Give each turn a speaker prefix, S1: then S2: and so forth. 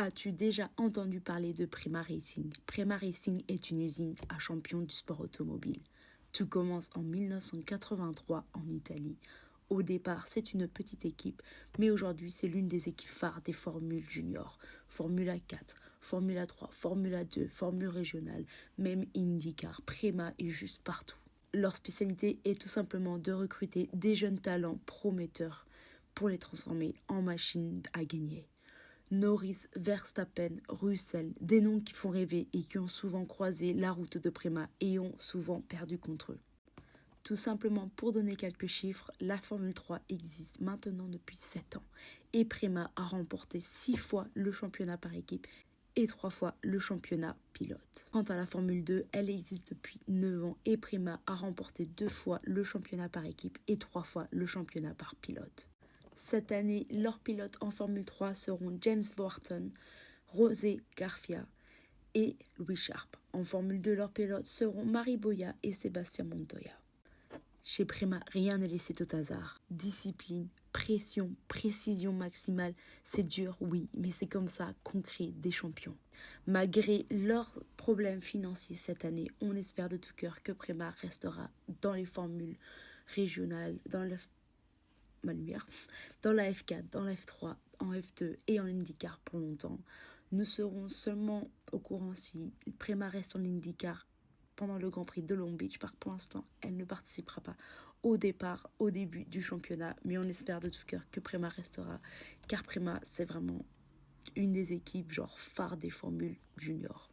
S1: As-tu déjà entendu parler de Prema Racing? Prema Racing est une usine à champion du sport automobile. Tout commence en 1983 en Italie. Au départ, c'est une petite équipe, mais aujourd'hui, c'est l'une des équipes phares des formules juniors. Formula 4, Formula 3, Formula 2, Formule régionale, même IndyCar. Prema est juste partout. Leur spécialité est tout simplement de recruter des jeunes talents prometteurs pour les transformer en machines à gagner. Norris, Verstappen, Russell, des noms qui font rêver et qui ont souvent croisé la route de Prema et ont souvent perdu contre eux. Tout simplement pour donner quelques chiffres, la Formule 3 existe maintenant depuis 7 ans et Prema a remporté 6 fois le championnat par équipe et 3 fois le championnat pilote. Quant à la Formule 2, elle existe depuis 9 ans et Prema a remporté 2 fois le championnat par équipe et 3 fois le championnat par pilote. Cette année, leurs pilotes en Formule 3 seront James Wharton, José Garcia et Louis Sharp. En Formule 2, leurs pilotes seront Mari Boya et Sébastien Montoya. Chez Prema, rien n'est laissé au hasard. Discipline, pression, précision maximale, c'est dur, oui, mais c'est comme ça qu'on crée des champions. Malgré leurs problèmes financiers cette année, on espère de tout cœur que Prema restera dans les formules régionales, dans la F4, dans la F3, en F2 et en IndyCar pour longtemps. Nous serons seulement au courant si Prema reste en IndyCar pendant le Grand Prix de Long Beach, car pour l'instant, elle ne participera pas au début du championnat, mais on espère de tout cœur que Prema restera, car Prema, c'est vraiment une des équipes genre phare des formules juniors.